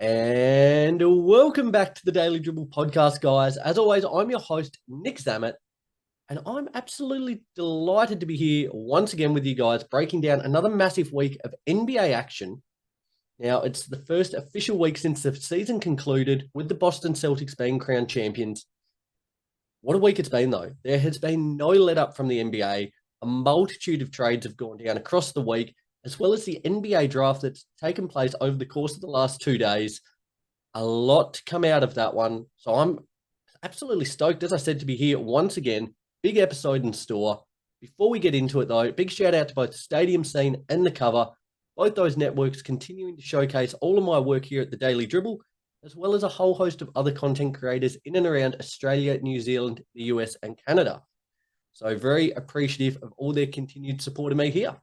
And welcome back to the Daily Dribble podcast, guys. As always, I'm your host, Nick Zammit, and I'm absolutely delighted to be here once again with you guys, breaking down another massive week of NBA action. Now, it's the first official week since the season concluded, with the Boston Celtics being crowned champions. What a week it's been, though. There has been no let up from the NBA. A multitude of trades have gone down across the week, as well as the NBA draft that's taken place over the course of the last 2 days. A lot to come out of that one. So I'm absolutely stoked, as I said, to be here once again. Big episode in store. Before we get into it, though, big shout out to both the Stadium Scene and The Cover. Both those networks continuing to showcase all of my work here at the Daily Dribble, as well as a whole host of other content creators in and around Australia, New Zealand, the US, and Canada. So very appreciative of all their continued support of me here.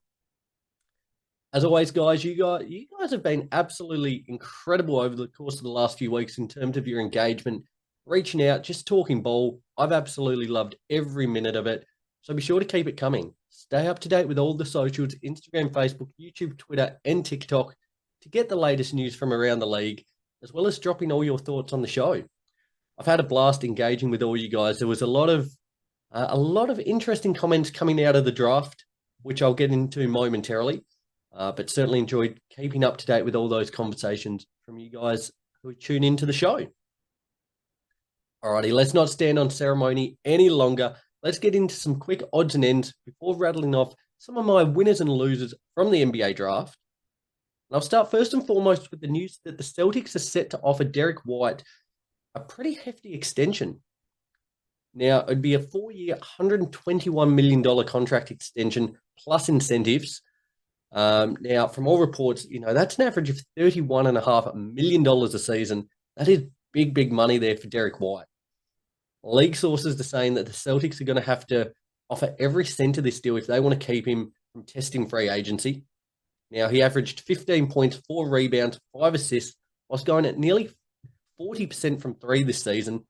As always, guys, you guys have been absolutely incredible over the course of the last few weeks in terms of your engagement, reaching out, just talking ball. I've absolutely loved every minute of it. So be sure to keep it coming. Stay up to date with all the socials, Instagram, Facebook, YouTube, Twitter, and TikTok to get the latest news from around the league, as well as dropping all your thoughts on the show. I've had a blast engaging with all you guys. There was a lot of interesting comments coming out of the draft, which I'll get into momentarily. But certainly enjoyed keeping up to date with all those conversations from you guys who tune into the show. Alrighty, let's not stand on ceremony any longer. Let's get into some quick odds and ends before rattling off some of my winners and losers from the NBA draft. And I'll start first and foremost with the news that the Celtics are set to offer Derek White a pretty hefty extension. Now, it'd be a 4-year, $121 million contract extension plus incentives. Now, from all reports, that's an average of $31.5 million a season. That is big, big money there for Derek White. League sources are saying that the Celtics are going to have to offer every cent of this deal if they want to keep him from testing free agency. Now, he averaged 15 points, 4 rebounds, 5 assists, whilst going at nearly 40% from 3 this season.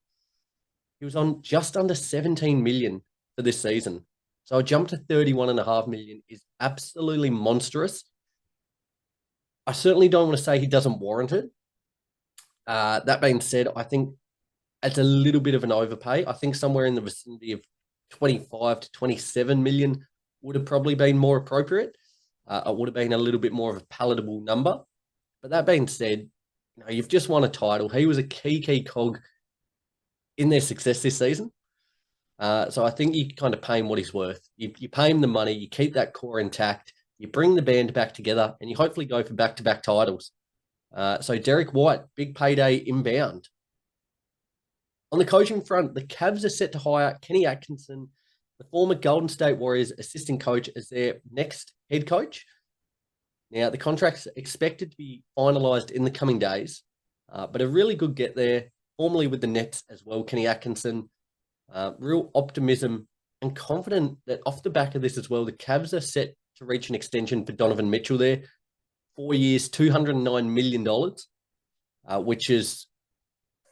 He was on just under 17 million for this season. So a jump to 31.5 million is absolutely monstrous. I certainly don't want to say he doesn't warrant it. That being said, I think it's a little bit of an overpay. I think somewhere in the vicinity of 25 to 27 million would have probably been more appropriate. It would have been a little bit more of a palatable number. But that being said, you've just won a title. He was a key cog in their success this season. So I think you kind of pay him what he's worth. You pay him the money, you keep that core intact, you bring the band back together, and you hopefully go for back-to-back titles. So Derek White, big payday inbound. On the coaching front, the Cavs are set to hire Kenny Atkinson, the former Golden State Warriors assistant coach, as their next head coach. Now, the contract's expected to be finalized in the coming days, but a really good get there, formerly with the Nets as well, Kenny Atkinson. Real optimism and confident that off the back of this as well, the Cavs are set to reach an extension for Donovan Mitchell there. 4 years, $209 million, which is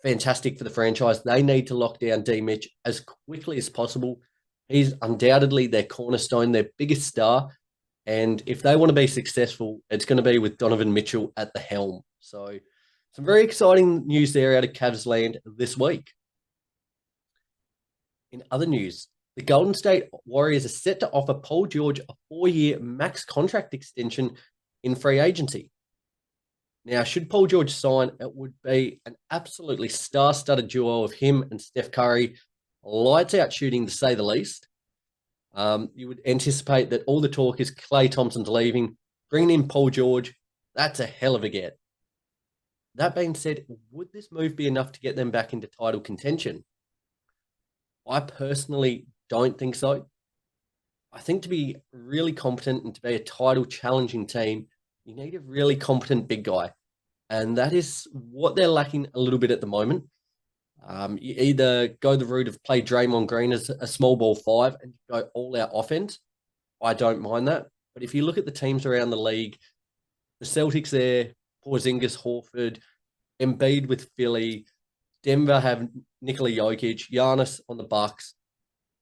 fantastic for the franchise. They need to lock down D. Mitch as quickly as possible. He's undoubtedly their cornerstone, their biggest star. And if they want to be successful, it's going to be with Donovan Mitchell at the helm. So some very exciting news there out of Cavs land this week. In other news, the Golden State Warriors are set to offer Paul George a 4-year max contract extension in free agency. Now, should Paul George sign, it would be an absolutely star-studded duo of him and Steph Curry, lights out shooting to say the least. You would anticipate that all the talk is Klay Thompson's leaving, bringing in Paul George. That's a hell of a get. That being said, would this move be enough to get them back into title contention? I personally don't think so. I think to be really competent and to be a title challenging team, you need a really competent big guy. And that is what they're lacking a little bit at the moment. You either go the route of play Draymond Green as a small ball 5 and go all out offense. I don't mind that. But if you look at the teams around the league, the Celtics there, Porzingis, Horford, Embiid with Philly, Denver have Nikola Jokic, Giannis on the Bucks,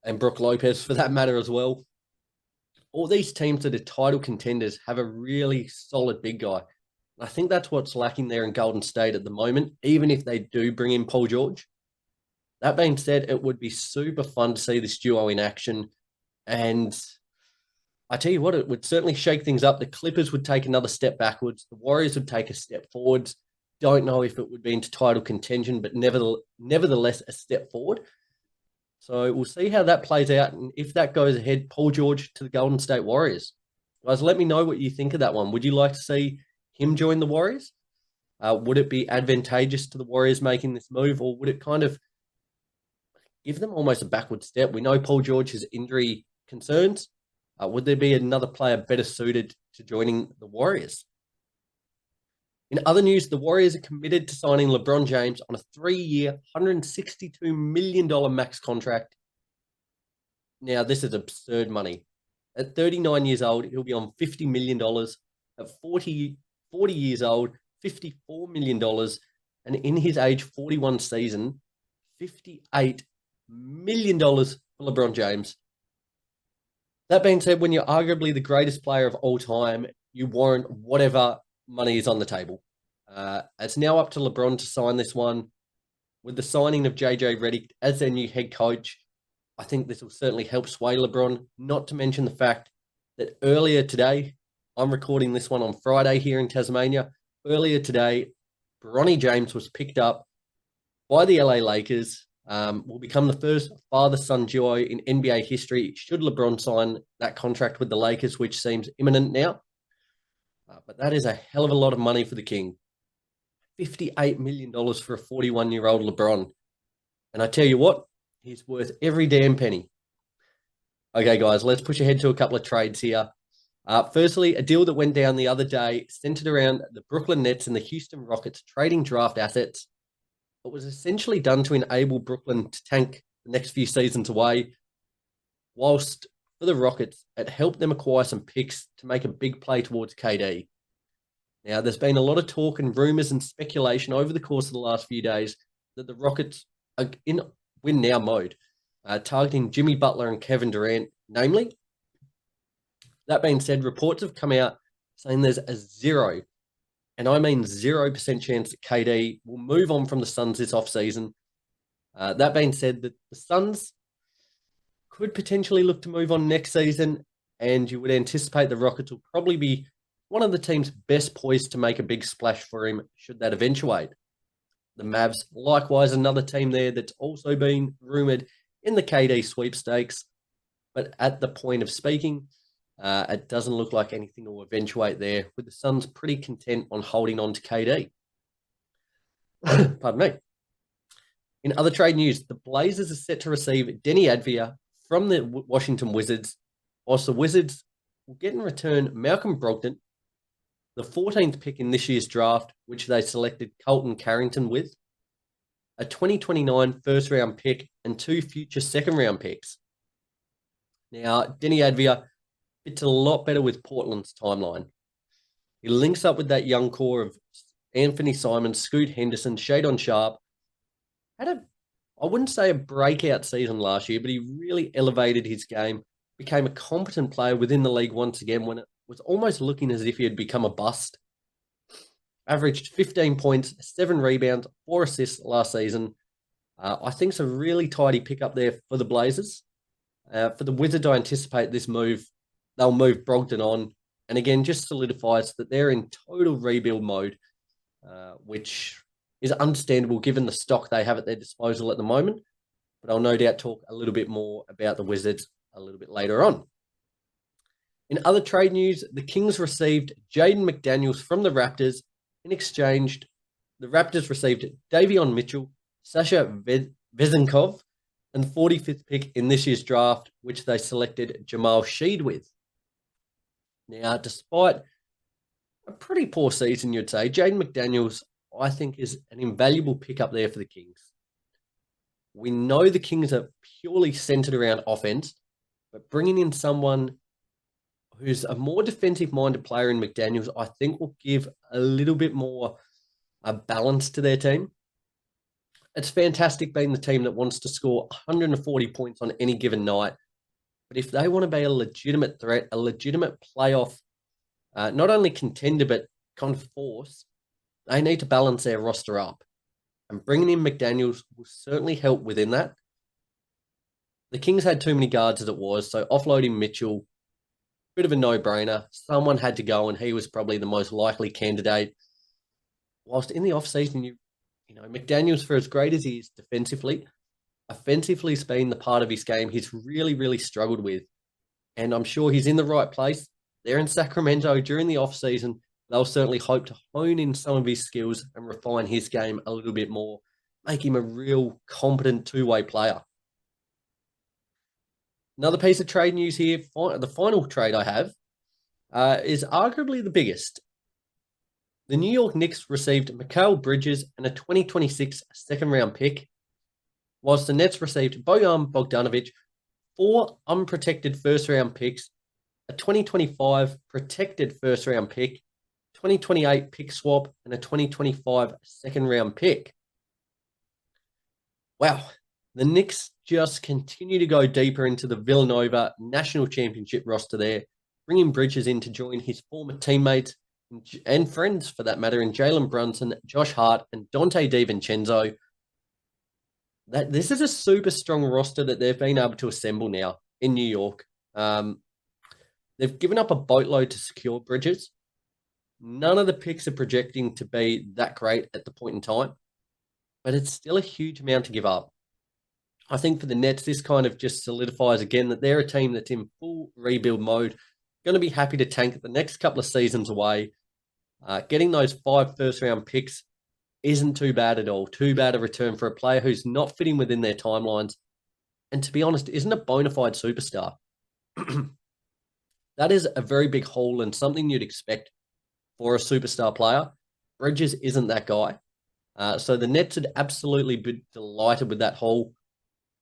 and Brook Lopez for that matter as well. All these teams that are title contenders have a really solid big guy. I think that's what's lacking there in Golden State at the moment, even if they do bring in Paul George. That being said, it would be super fun to see this duo in action. And I tell you what, it would certainly shake things up. The Clippers would take another step backwards. The Warriors would take a step forwards. Don't know if it would be into title contention, but nevertheless a step forward. So we'll see how that plays out. And if that goes ahead, Paul George to the Golden State Warriors. Guys, let me know what you think of that one. Would you like to see him join the Warriors? Would it be advantageous to the Warriors making this move, or would it kind of give them almost a backward step? We know Paul George has injury concerns. Would there be another player better suited to joining the Warriors? In other news, the Warriors are committed to signing LeBron James on a 3-year, $162 million max contract. Now, this is absurd money. At 39 years old, he'll be on $50 million. At 40 years old, $54 million. And in his age 41 season, $58 million for LeBron James. That being said, when you're arguably the greatest player of all time, you warrant whatever money is on the table. It's now up to LeBron to sign this one. With the signing of JJ Redick as their new head coach, I think this will certainly help sway LeBron, not to mention the fact that earlier today, I'm recording this one on Friday here in Tasmania, earlier today, Bronny James was picked up by the LA Lakers, will become the first father-son duo in NBA history should LeBron sign that contract with the Lakers, which seems imminent now. But that is a hell of a lot of money for the King. $58 million for a 41-year-old LeBron. And I tell you what, he's worth every damn penny. Okay, guys, let's push ahead to a couple of trades here. Firstly, a deal that went down the other day centered around the Brooklyn Nets and the Houston Rockets trading draft assets. It was essentially done to enable Brooklyn to tank the next few seasons away, whilst for the Rockets, it helped them acquire some picks to make a big play towards KD. Now, there's been a lot of talk and rumors and speculation over the course of the last few days that the Rockets are in win-now mode, targeting Jimmy Butler and Kevin Durant, namely. That being said, reports have come out saying there's a 0%, and I mean 0% chance that KD will move on from the Suns this offseason. That being said, the Suns could potentially look to move on next season, and you would anticipate the Rockets will probably be one of the teams best poised to make a big splash for him should that eventuate. The Mavs, likewise, another team there that's also been rumoured in the KD sweepstakes, but at the point of speaking, it doesn't look like anything will eventuate there, with the Suns pretty content on holding on to KD. Pardon me. In other trade news, the Blazers are set to receive Deni Avdija from the Washington Wizards, whilst the Wizards will get in return Malcolm Brogdon, the 14th pick in this year's draft, which they selected Colton Carrington with, a 2029 first-round pick, and 2 future second-round picks. Now, Deni Avdija fits a lot better with Portland's timeline. He links up with that young core of Anthony Simons, Scoot Henderson, Shadon Sharp. I wouldn't say a breakout season last year, but he really elevated his game, became a competent player within the league once again when it was almost looking as if he had become a bust. Averaged 15 points, 7 rebounds, 4 assists last season. I think it's a really tidy pickup there for the Blazers. For the Wizards, I anticipate this move, they'll move Brogdon on, and again, just solidifies that they're in total rebuild mode, which is understandable given the stock they have at their disposal at the moment. But I'll no doubt talk a little bit more about the Wizards a little bit later on. In other trade news, the Kings received Jaden McDaniels from the Raptors. In exchange, the Raptors received Davion Mitchell, Sasha Vezenkov, and the 45th pick in this year's draft, which they selected Jamal Sheed with. Now, despite a pretty poor season, you'd say, Jaden McDaniels, I think, is an invaluable pickup there for the Kings. We know the Kings are purely centered around offense, but bringing in someone who's a more defensive-minded player in McDaniels, I think will give a little bit more balance to their team. It's fantastic being the team that wants to score 140 points on any given night. But if they want to be a legitimate threat, a legitimate playoff, not only contender, but kind of force, they need to balance their roster up. And bringing in McDaniels will certainly help within that. The Kings had too many guards as it was, so offloading Mitchell, bit of a no-brainer. Someone had to go, and he was probably the most likely candidate. Whilst in the offseason, you know, McDaniels, for as great as he is defensively, offensively has been the part of his game he's really, really struggled with. And I'm sure he's in the right place. They're in Sacramento during the offseason. They'll certainly hope to hone in some of his skills and refine his game a little bit more, make him a real competent two-way player. Another piece of trade news here, the final trade I have, is arguably the biggest. The New York Knicks received Mikal Bridges and a 2026 second-round pick, whilst the Nets received Bojan Bogdanovic, 4 unprotected first-round picks, a 2025 protected first-round pick, 2028 pick swap, and a 2025 second-round pick. Wow. The Knicks just continue to go deeper into the Villanova National Championship roster there, bringing Bridges in to join his former teammates and friends, for that matter, in Jalen Brunson, Josh Hart, and Dante DiVincenzo. This is a super strong roster that they've been able to assemble now in New York. They've given up a boatload to secure Bridges. None of the picks are projecting to be that great at the point in time, but it's still a huge amount to give up. I think for the Nets, this kind of just solidifies again that they're a team that's in full rebuild mode, going to be happy to tank the next couple of seasons away. Getting those 5 first-round picks isn't too bad at all. Too bad a return for a player who's not fitting within their timelines, and to be honest, isn't a bona fide superstar. That is a very big hole and something you'd expect for a superstar player. Bridges isn't that guy. So the Nets would absolutely be delighted with that hole.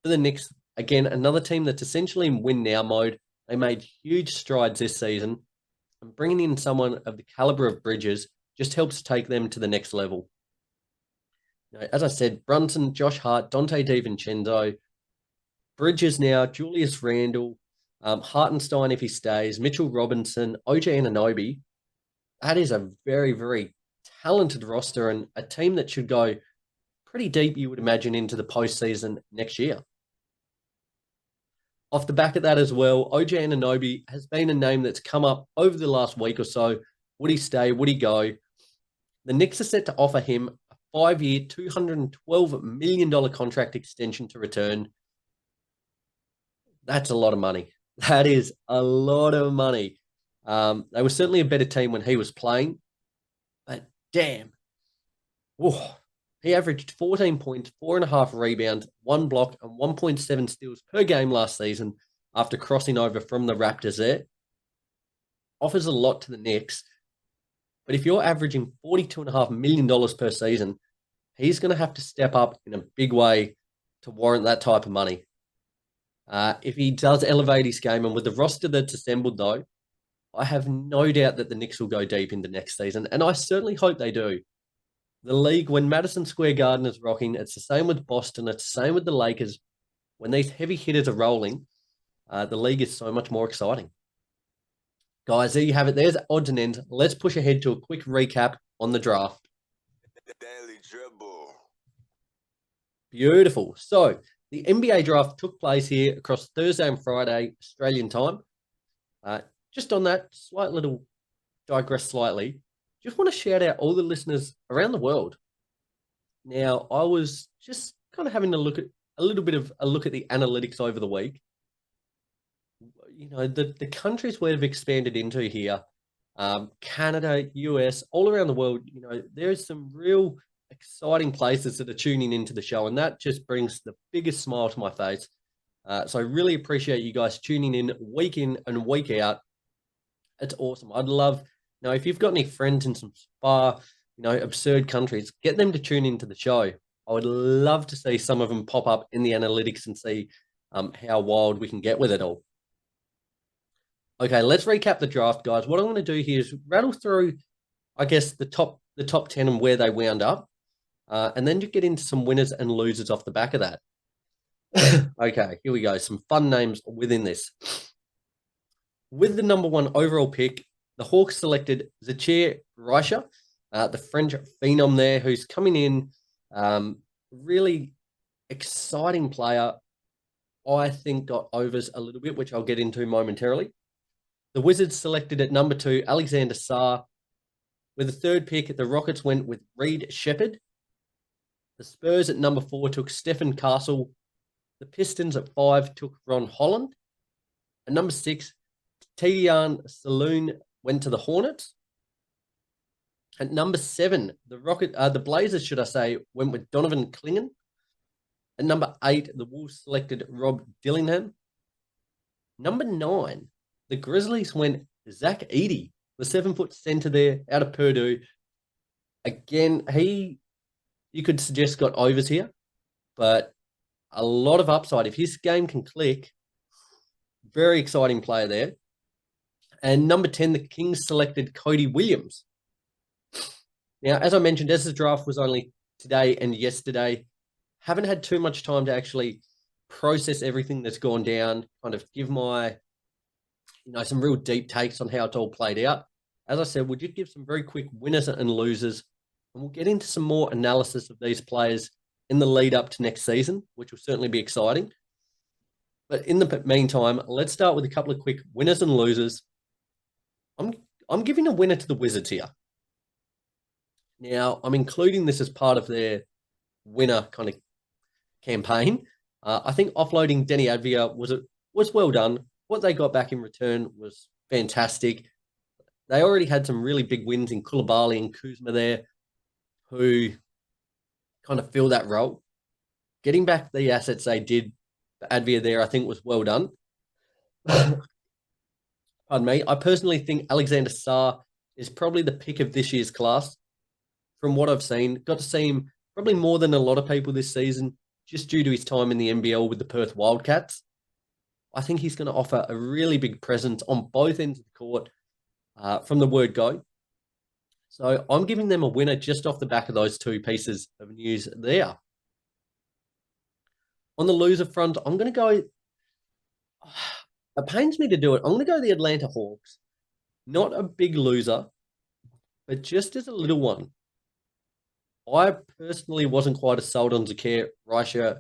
For the Knicks, again, another team that's essentially in win-now mode. They made huge strides this season, and bringing in someone of the caliber of Bridges just helps take them to the next level. You know, as I said, Brunson, Josh Hart, Dante DiVincenzo, Bridges now, Julius Randle, Hartenstein if he stays, Mitchell Robinson, OG Anunoby. That is a very, very talented roster and a team that should go pretty deep, you would imagine, into the postseason next year. Off the back of that as well, OG Anunoby has been a name that's come up over the last week or so. Would he stay? Would he go? The Knicks are set to offer him a 5-year, $212 million contract extension to return. That's a lot of money. That is a lot of money. They were certainly a better team when he was playing, but damn. Whoa. He averaged 14 points, 4.5 rebounds, 1 block, and 1.7 steals per game last season after crossing over from the Raptors there. Offers a lot to the Knicks, but if you're averaging $42.5 million per season, he's going to have to step up in a big way to warrant that type of money. If he does elevate his game, and with the roster that's assembled, though, I have no doubt that the Knicks will go deep into next season, and I certainly hope they do. The league, when Madison Square Garden is rocking, it's the same with Boston, it's the same with the Lakers. When these heavy hitters are rolling, the league is so much more exciting. Guys, there you have it. There's odds and ends. Let's push ahead to a quick recap on the draft. Daily Dribble. Beautiful. So, the NBA draft took place here across Thursday and Friday, Australian time. Just on that, digress slightly. Just want to shout out all the listeners around the world. Now, I was just kind of having a look at the analytics over the week. You know, the countries we've expanded into here, Canada, US, all around the world, you know, there's some real exciting places that are tuning into the show, and that just brings the biggest smile to my face. So I really appreciate you guys tuning in and week out. It's awesome. I'd love... Now, if you've got any friends in some far, absurd countries, get them to tune into the show. I would love to see some of them pop up in the analytics and see how wild we can get with it all. Okay, let's recap the draft, guys. What I'm going to do here is rattle through, I guess, the top 10 and where they wound up, and then just get into some winners and losers off the back of that. Okay, here we go. Some fun names within this. With the number 1 overall pick The Hawks selected Zachir Reicher, the French phenom there, who's coming in, really exciting player. I think got overs a little bit, which I'll get into momentarily. The Wizards selected at number 2, Alexander Sarr. With the third pick, the Rockets went with Reed Shepherd. The Spurs at number 4 took Stephen Castle. The Pistons at 5 took Ron Holland. At number 6, Tidiane Saloon went to the Hornets. At number 7, the Blazers, should I say, went with Donovan Clingan. At number 8, the Wolves selected Rob Dillingham. Number 9, the Grizzlies went Zach Edey, the 7-foot center there out of Purdue. Again, you could suggest got overs here, but a lot of upside. If his game can click, very exciting player there. And number 10, the Kings selected Cody Williams. Now, as I mentioned, as the draft was only today and yesterday, haven't had too much time to actually process everything that's gone down, kind of give my, some real deep takes on how it's all played out. As I said, we'll just give some very quick winners and losers, and we'll get into some more analysis of these players in the lead up to next season, which will certainly be exciting. But in the meantime, let's start with a couple of quick winners and losers. I'm giving a winner to the Wizards here. Now, I'm including this as part of their winner kind of campaign. I think offloading Denny Advia was well done. What they got back in return was fantastic. They already had some really big wins in Koulibaly and Kuzma there, who kind of fill that role. Getting back the assets they did for Advia there, I think was well done. Pardon me. I personally think Alexander Sarr is probably the pick of this year's class. From what I've seen, got to see him probably more than a lot of people this season, just due to his time in the NBL with the Perth Wildcats. I think he's going to offer a really big presence on both ends of the court from the word go. So I'm giving them a winner just off the back of those two pieces of news there. On the loser front, I'm going to go... It pains me to do it. I'm going to go the Atlanta Hawks. Not a big loser, but just as a little one. I personally wasn't quite as sold on Zachir Reicher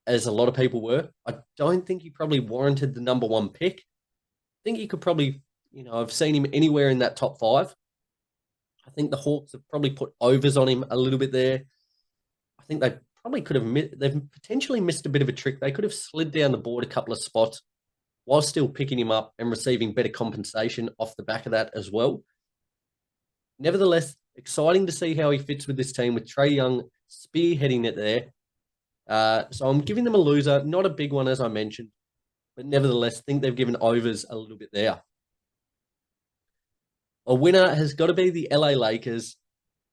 as a lot of people were. I don't think he probably warranted the number 1 pick. I think he could probably, I've seen him anywhere in that top 5. I think the Hawks have probably put overs on him a little bit there. I think they probably could have, they've potentially missed a bit of a trick. They could have slid down the board a couple of spots while still picking him up and receiving better compensation off the back of that as well. Nevertheless, exciting to see how he fits with this team with Trae Young spearheading it there. So I'm giving them a loser, not a big one as I mentioned, but nevertheless, think they've given overs a little bit there. A winner has got to be the LA Lakers.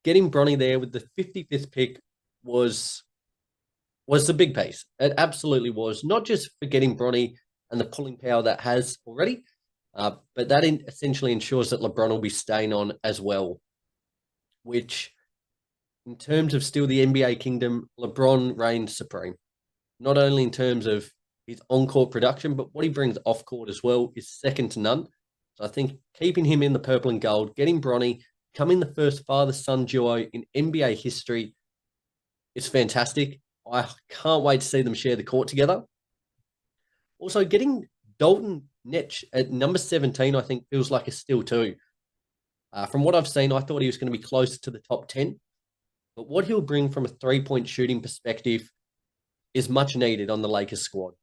Getting Bronny there with the 55th pick was the big piece. It absolutely was, not just for getting Bronny and the pulling power that has already, but that essentially ensures that LeBron will be staying on as well, which in terms of still the NBA kingdom, LeBron reigns supreme. Not only in terms of his on-court production, but what he brings off-court as well is second to none. So I think keeping him in the purple and gold, getting Bronny, becoming the first father-son duo in NBA history is fantastic. I can't wait to see them share the court together. Also, getting Dalton Netsch at number 17, I think, feels like a steal too. From what I've seen, I thought he was going to be closer to the top 10. But what he'll bring from a three-point shooting perspective is much needed on the Lakers squad.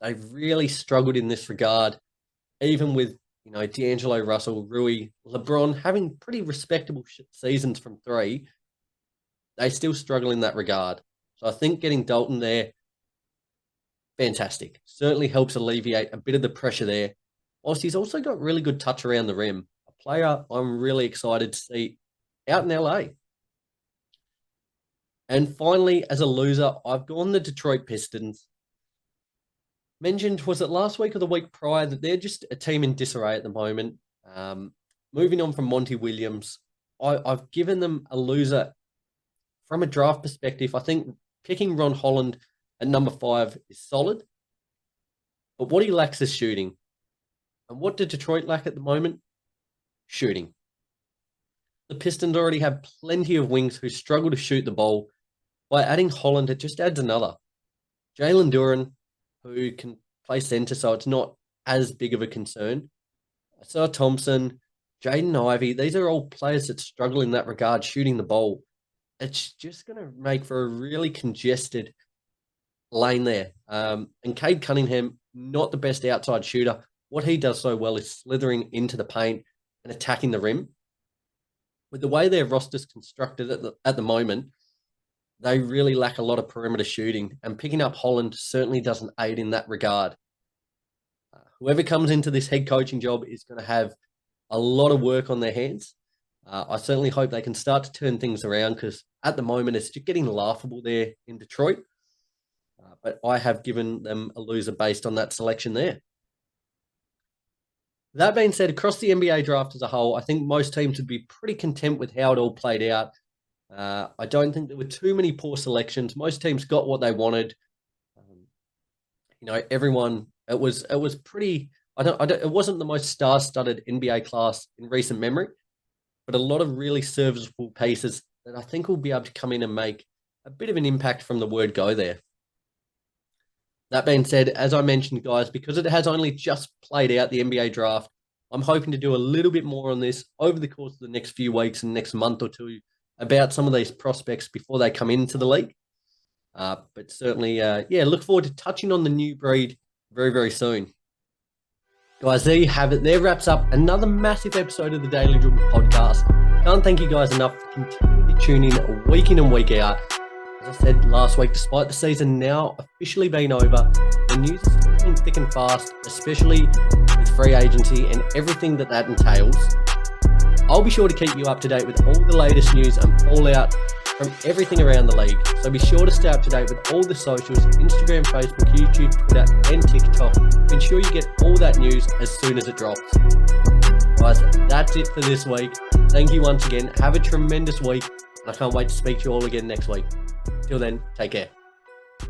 They've really struggled in this regard, even with, D'Angelo Russell, Rui, LeBron having pretty respectable seasons from 3. They still struggle in that regard. So I think getting Dalton there, fantastic. Certainly helps alleviate a bit of the pressure there. Whilst he's also got really good touch around the rim. A player I'm really excited to see out in LA. And finally, as a loser, I've gone the Detroit Pistons. Mentioned, was it last week or the week prior, that they're just a team in disarray at the moment. Moving on from Monty Williams, I've given them a loser from a draft perspective. I think picking Ron Holland at number 5 is solid. But what he lacks is shooting. And what did Detroit lack at the moment? Shooting. The Pistons already have plenty of wings who struggle to shoot the ball. By adding Holland, it just adds another. Jalen Duren, who can play center, so it's not as big of a concern. Sir Thompson, Jaden Ivey, these are all players that struggle in that regard, shooting the ball. It's just going to make for a really congested lane there. And Cade Cunningham, not the best outside shooter. What he does so well is slithering into the paint and attacking the rim. With the way their roster's constructed at the moment, they really lack a lot of perimeter shooting, and picking up Holland certainly doesn't aid in that regard. Whoever comes into this head coaching job is going to have a lot of work on their hands. I certainly hope they can start to turn things around, because at the moment it's just getting laughable there in Detroit. But I have given them a loser based on that selection there. That being said, across the NBA draft as a whole, I think most teams would be pretty content with how it all played out. I don't think there were too many poor selections. Most teams got what they wanted. Everyone. It was pretty. It wasn't the most star-studded NBA class in recent memory, but a lot of really serviceable pieces that I think will be able to come in and make a bit of an impact from the word go there. That being said, as I mentioned, guys, because it has only just played out, the NBA draft, I'm hoping to do a little bit more on this over the course of the next few weeks and next month or two about some of these prospects before they come into the league. But certainly, look forward to touching on the new breed very, very soon. Guys, there you have it. There wraps up another massive episode of the Daily Dribble podcast. Can't thank you guys enough for continuing to tune in week in and week out. As I said last week, despite the season now officially being over, the news is coming thick and fast, especially with free agency and everything that entails. I'll be sure to keep you up to date with all the latest news and fallout from everything around the league. So be sure to stay up to date with all the socials, Instagram, Facebook, YouTube, Twitter, and TikTok. Ensure you get all that news as soon as it drops. Guys, that's it for this week. Thank you once again. Have a tremendous week. And I can't wait to speak to you all again next week. Till then, take care.